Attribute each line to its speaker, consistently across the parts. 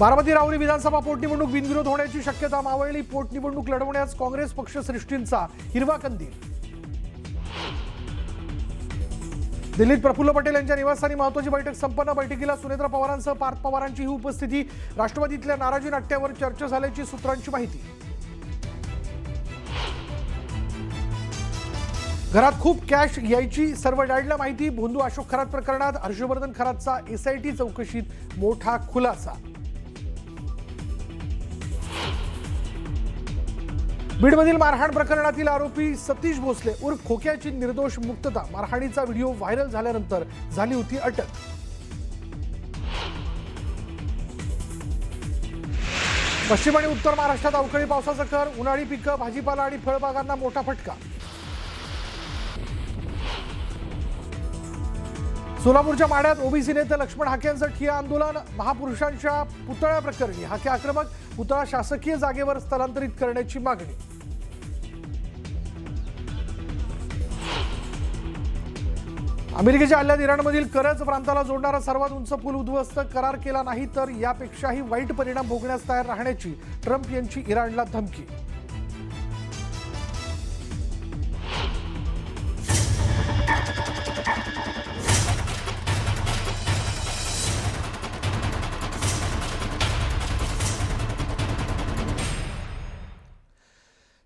Speaker 1: बारामती राहुरी विधानसभा पोटनिवडणूक बिनविरोध होण्याची शक्यता मावळली। पोटनिवडणूक लढवण्यास काँग्रेस पक्ष सृष्टींचा हिरवा कंदील। दिल्लीत प्रफुल्ल पटेल यांच्या निवासस्थानी महत्त्वाची बैठक संपन्न। बैठकीला सुनेत्र पवारांसह पार्थ पवारांची उपस्थिती। राष्ट्रवादीतल्या नाराजी नाट्यावर चर्चा झाल्याची सूत्रांची माहिती। घरात खूप कॅश यायची सर्व डॅडला माहिती। भोंदू अशोक खरात प्रकरणात हर्षवर्धन खरातचा एसआयटी चौकशीत मोठा खुलासा। बीडमधील मारहाण प्रकरणातील आरोपी सतीश भोसले उर्फ खोक्याची निर्दोष मुक्तता। मारहाणीचा व्हिडिओ व्हायरल झाल्यानंतर झाली होती अटक। पश्चिम आणि उत्तर महाराष्ट्रात अवकाळी पावसाचा कहर। उन्हाळी पिकं, भाजीपाला आणि फळबागांना मोठा फटका। सोलापूरच्या माढ्यात ओबीसी नेते लक्ष्मण हाके यांचं ठिय्या आंदोलन। महापुरुषांच्या पुतळ्या प्रकरणी हाके आक्रमक। पुतळा शासकीय जागेवर स्थलांतरित करण्याची मागणी। अमेरिकेच्या हल्ल्यात इराणमधील करज प्रांताला जोडणारा सर्वात उंच पूल उद्ध्वस्त। करार केला नाही तर यापेक्षाही वाईट परिणाम भोगण्यास तयार राहण्याची ट्रम्प यांची इराणला धमकी।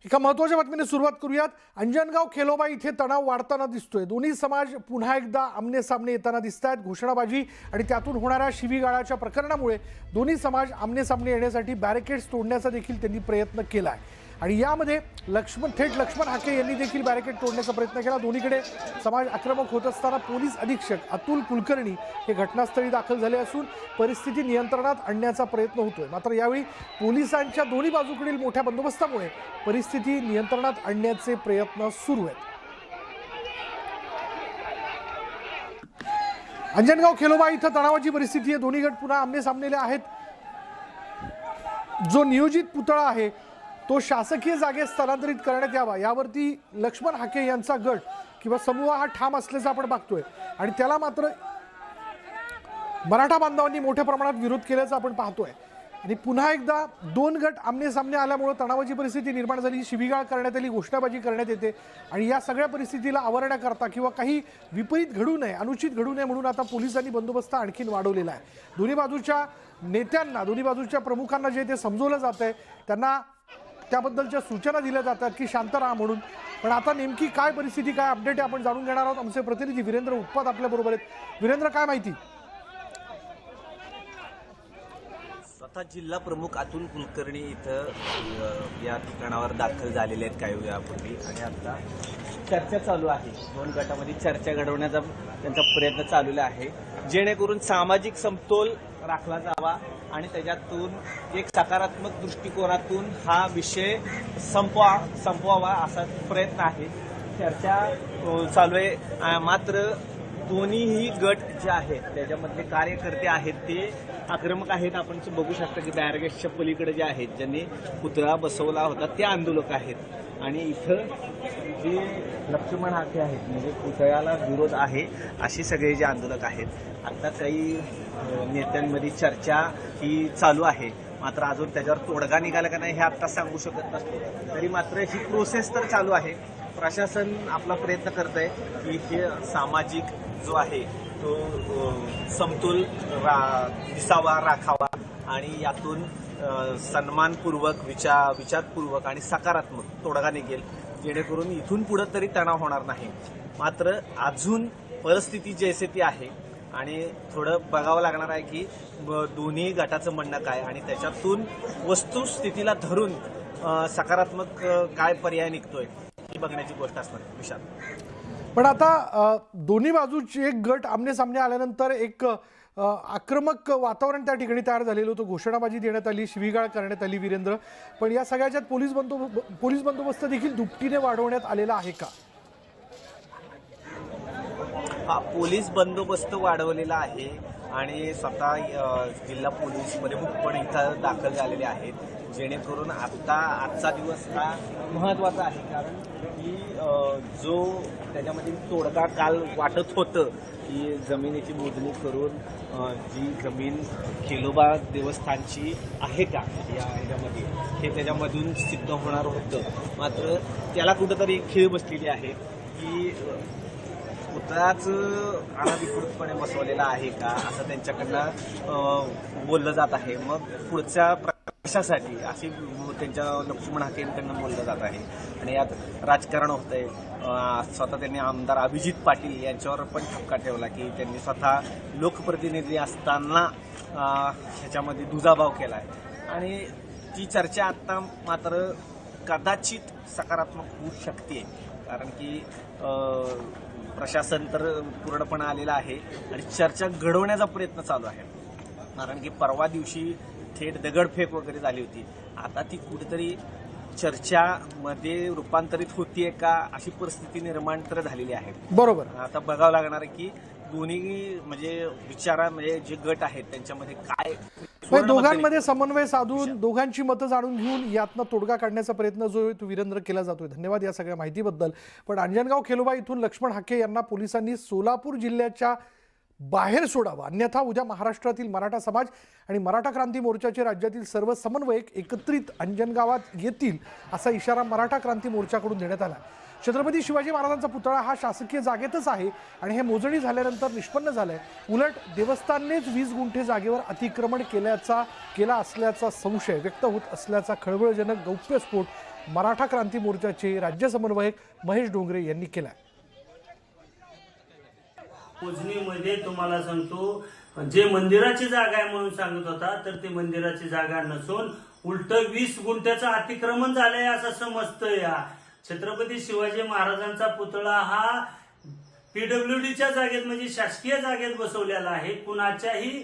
Speaker 1: एका महत्त्वाच्या बातमीने सुरुवात करूयात। अंजनगाव खेलोबा इथे तणाव वाढताना दिसतोय। दोन्ही समाज पुन्हा एकदा आमने-सामने येताना दिसतात। घोषणाबाजी आणि त्यातून होणाऱ्या शिवीगाळाच्या प्रकरणामुळे दोन्ही समाज आमने-सामने येण्यासाठी बॅरिकेड्स तोडण्याचा देखील त्यांनी प्रयत्न केला आहे आणि यामध्ये थेट लक्ष्मण हाके यांनी देखील बॅरिकेड तोडण्याचा प्रयत्न केला। दोन्हीकडे समाज आक्रमक होत असताना पोलीस अधीक्षक अतुल कुलकर्णी हे घटनास्थळी दाखल झाले असून परिस्थिती नियंत्रणात आणण्याचा प्रयत्न होतोय। मात्र यावेळी पोलिसांच्या दोन्ही बाजूकडील मोठ्या बंदोबस्तामुळे परिस्थिती नियंत्रणात आणण्याचे प्रयत्न सुरू आहेत। अंजनगाव खेलोबा इथं तणावाची परिस्थिती आहे। दोन्ही गट पुन्हा आमने-सामनेले आहेत। जो नियोजित पुतळा आहे तो शासकीय जागेत स्थलांतरित करण्यात यावा यावरती लक्ष्मण हाके यांचा गट किंवा समूह हा ठाम असल्याचं आपण बघतोय आणि त्याला मात्र मराठा बांधवांनी मोठ्या प्रमाणात विरोध केल्याचं आपण पाहतोय आणि पुन्हा एकदा दोन गट आमने-सामने आल्यामुळे तणावाची परिस्थिती निर्माण झाली। शिवीगाळ करण्यात आली, घोषणाबाजी करण्यात येते आणि या सगळ्या परिस्थितीला आवरण्याकरता किंवा काही विपरीत घडू नये, अनुचित घडू नये म्हणून आता पोलिसांनी बंदोबस्त आणखीन वाढवलेला आहे। दोन्ही बाजूच्या नेत्यांना, दोन्ही बाजूच्या प्रमुखांना जे ते समजवलं जात आहे त्यांना त्याबद्दलच्या सूचना दिल्या जातात की शांत राहा म्हणून। पण आता नेमकी काय परिस्थिती, काय अपडेट आहे आपण जाणून घेणार आहोत। आमचे प्रतिनिधी वीरेंद्र उत्पात आपल्या बरोबर आहेत। वीरेंद्र, काय माहिती?
Speaker 2: स्वतः जिल्हा प्रमुख अतुल कुलकर्णी इथं या ठिकाणावर दाखल झालेले आहेत काही वेळापूर्वी आणि आता चर्चा चालू आहे। दोन गटामध्ये चर्चा घडवण्याचा त्यांचा प्रयत्न चाललेला आहे जेणेकरून सामाजिक समतोल राखला जावा आणि त्याच्यातून एक सकारात्मक दृष्टिकोनातून हा विषय संपवावा असा प्रयत्न आहे। चर्चा चालू आहे। मात्र दोन्हीही गट जे आहेत त्याच्यामधले कार्यकर्ते आहेत ते आक्रमक आहेत। आपण बघू शकता की बॅरिकेड्सच्या पलीकडे जे आहेत ज्यांनी पुतळा बसवला होता ते आंदोलक आहेत आणि इथं जे लक्ष्मण हाके आहेत म्हणजे पुतळ्याला विरोध आहे अशी सगळे जे आंदोलक आहेत। आता काही नेत्यांमध्ये चर्चा ही चालू आहे मात्र अजून त्याच्यावर तोडगा निघाला का नाही हे आता सांगू शकत नसतो। तरी मात्र ही प्रोसेस तर चालू आहे। प्रशासन आपला प्रयत्न करत आहे की हे सामाजिक जो आहे तो समतोल दिसावा, राखावा आणि यातून सन्मानपूर्वक विचारपूर्वक आणि सकारात्मक तोडगा निघेल जेणेकरून इथून पुढे तरी तणाव होणार नाही। मात्र अजून परिस्थिती जैसे ती आहे आणि थोडं बघावं लागणार आहे की दोन्ही गटाचं म्हणणं काय आणि त्याच्यातून वस्तुस्थितीला धरून सकारात्मक काय पर्याय निघतोय ही बघण्याची गोष्ट असणार विशाल।
Speaker 1: पण आता दोन्ही बाजूचे एक गट आमने-सामने आल्यानंतर एक आक्रमक वातावरण त्या ठिकाणी तयार झालेलं होतं। घोषणाबाजी देण्यात आली, शिवीगाळ करण्यात आली वीरेंद्र। पण या सगळ्याच्यात पोलीस बंदोबस्त देखील दुपटीने वाढवण्यात आलेला आहे का?
Speaker 2: हा, पोलीस बंदोबस्त वाढवलेला आहे आणि स्वतः जिल्हा पोलीस प्रमुखपणे इथं दाखल झालेले आहेत जेणेकरून आजचा दिवस हा महत्त्वाचा आहे कारण की जो त्याच्यामध्ये तोडगा काल वाटत होतं की जमिनीची मोजणी करून जी जमीन खेलोबा देवस्थानची आहे का या ह्याच्यामध्ये हे त्याच्यामधून सिद्ध होणार होतं. मात्र त्याला कुठंतरी खीळ बसलेली आहे की पुतळाच अनधिकृतपणे बसवलेला आहे का असं त्यांच्याकडनं बोललं जात आहे. मग पुढच्या प्रवेशासाठी अशी त्यांच्या लक्ष्मण हाकेंकडनं बोललं जात आहे आणि यात राजकारण होतंय. स्वतः त्यांनी आमदार अभिजित पाटील यांच्यावर पण ठपका ठेवला की त्यांनी स्वतः लोकप्रतिनिधी असताना ह्याच्यामध्ये दुजाभाव केला आहे आणि ती चर्चा आता मात्र कदाचित सकारात्मक होऊ शकते. कारण की प्रशासन तर पूर्णपणे आलेलं आहे आणि चर्चा घडवण्याचा प्रयत्न चालू आहे. कारण की परवा दिवशी थेट दगडफेक वगैरे झाली होती. आता ती कुठेतरी चर्चामध्ये रूपांतरित होतीये का अशी परिस्थिती निर्माण तर झालेली आहे.
Speaker 1: बरोबर.
Speaker 2: आता बघावं लागणार आहे की दोन्ही म्हणजे म्हणजे जे गट आहेत त्यांच्यामध्ये काय
Speaker 1: दोघांमध्ये समन्वय साधून दोघांची मतं जाणून घेऊन यातनं तोडगा काढण्याचा प्रयत्न जो आहे तो वीरेंद्र केला जातोय. धन्यवाद या सगळ्या माहितीबद्दल. पण अंजनगाव खेलोबा इथून लक्ष्मण हाके यांना पोलिसांनी सोलापूर जिल्ह्याच्या बाहेर सोडावं, अन्यथा उद्या महाराष्ट्रातील मराठा समाज आणि मराठा क्रांती मोर्चाचे राज्यातील सर्व समन्वयक एकत्रित अंजनगावात येतील असा इशारा मराठा क्रांती मोर्चाकडून देण्यात आला. छत्रपती शिवाजी महाराजांचा पुतळा हा शासकीय जागेतच आहे आणि हे मोजणी झाल्यानंतर निष्पन्न झालंय. उलट देवस्थाननेच 20 गुंठे जागेवर अतिक्रमण केला असल्याचा संशय व्यक्त होत असल्याचा खळबळजनक गौप्यस्फोट मराठा क्रांती मोर्चाचे राज्य समन्वयक महेश डोंगरे यांनी केला.
Speaker 3: मोजणीमध्ये तुम्हाला सांगतो जे मंदिराची जागा आहे म्हणून सांगत होता तर ती मंदिराची जागा नसून उलट 20 गुंठ्याचं अतिक्रमण झालंय असं समजतंय. छत्रपती शिवाजी महाराजांचा पुतळा हा पीडब्ल्यूडीच्या जागेत म्हणजे शासकीय जागेत बसवलेला आहे, कुणाच्याही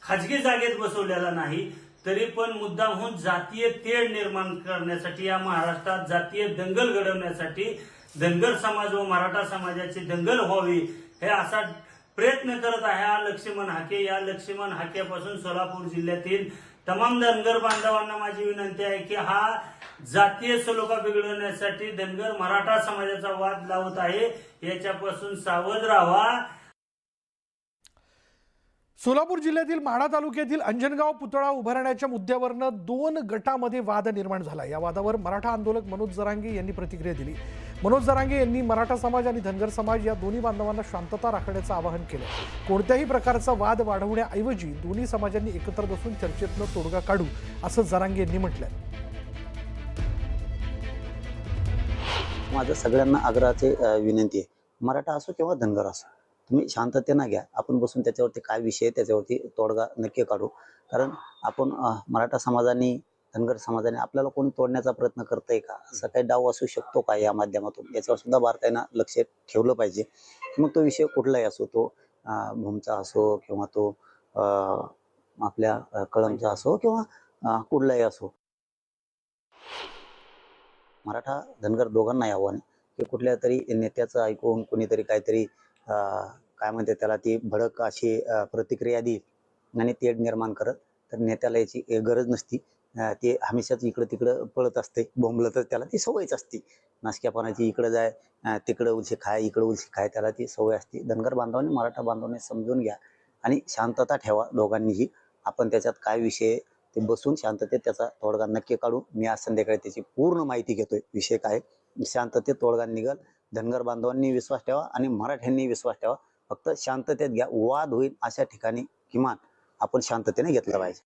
Speaker 3: खाजगी जागेत बसवलेला नाही. तरी पण मुद्दामहून जातीय तेढ निर्माण करण्यासाठी या महाराष्ट्रात जातीय दंगल घडवण्यासाठी धनगर समाज व मराठा समाजाची दंगल व्हावी हे असा प्रयत्न करत आहे हा लक्ष्मण हाके. या लक्ष्मण हाकेपासून सोलापूर जिल्ह्यातील तमाम धनगर बांधवांना माझी विनंती आहे की हा जातीय सलोखा बिघडवण्यासाठी धनगर मराठा समाजाचा वाद लावत आहे, याच्यापासून सावध राहा.
Speaker 1: सोलापूर जिल्ह्यातील माढा तालुक्यातील अंजनगाव पुतळा उभारण्याच्या मुद्द्यावरनं 2 गटामध्ये वाद निर्माण झाला. या वादावर मराठा आंदोलक मनोज जरांगे यांनी प्रतिक्रिया दिली. मनोज जरांगे यांनी मराठा समाज आणि धनगर समाज या दोन्ही बांधवांना शांतता राखण्याचं आवाहन केलं. कोणत्याही प्रकारचा वाद वाढवण्याऐवजी दोन्ही समाजांनी एकत्र बसून चर्चेतनं तोडगा काढू असं जरांगे यांनी म्हटलंय.
Speaker 4: माझं सगळ्यांना आग्रहाची विनंती आहे, मराठा असो किंवा धनगर असो, तुम्ही शांततेनं घ्या. आपण बसून त्याच्यावरती काय विषय आहे त्याच्यावरती तोडगा नक्की काढू. कारण आपण मराठा समाजाने धनगर समाजाने आपल्याला कोणी तोडण्याचा प्रयत्न करतंय का, असं काही डाव असू शकतो का या माध्यमातून, याच्यावर सुद्धा बारकाईनं लक्ष ठेवलं पाहिजे. मग तो विषय कुठलाही असो, तो भूमचा असो किंवा तो आपल्या कळमचा असो किंवा कुठलाही असो, मराठा धनगर दोघांना आव्हान की कुठल्या तरी नेत्याचं ऐकून कोणीतरी काहीतरी काय म्हणते त्याला ती भडक अशी प्रतिक्रिया देईल आणि तेढ निर्माण करत, तर नेत्याला याची गरज नसती. ते हमेशाच इकडं तिकडं पळत असते, बोंबलत त्याला ती सवयच असते. नासक्यापणाची इकडं जाय तिकडं उलशी खाय इकडं उलशी खाय, त्याला ती सवय असते. धनगर बांधवांनी मराठा बांधवांनी समजून घ्या आणि शांतता ठेवा दोघांनीही. आपण त्याच्यात काय विषय ते बसून शांततेत त्याचा तोडगा नक्की काढू. मी आज संध्याकाळी त्याची पूर्ण माहिती घेतोय विषय काय, शांततेत तोडगा निघल. धनगर बांधवांनी विश्वास ठेवा आणि मराठ्यांनी विश्वास ठेवा. फक्त शांततेत घ्या. वाद होईल अशा ठिकाणी किमान आपण शांततेने घेतलं पाहिजे.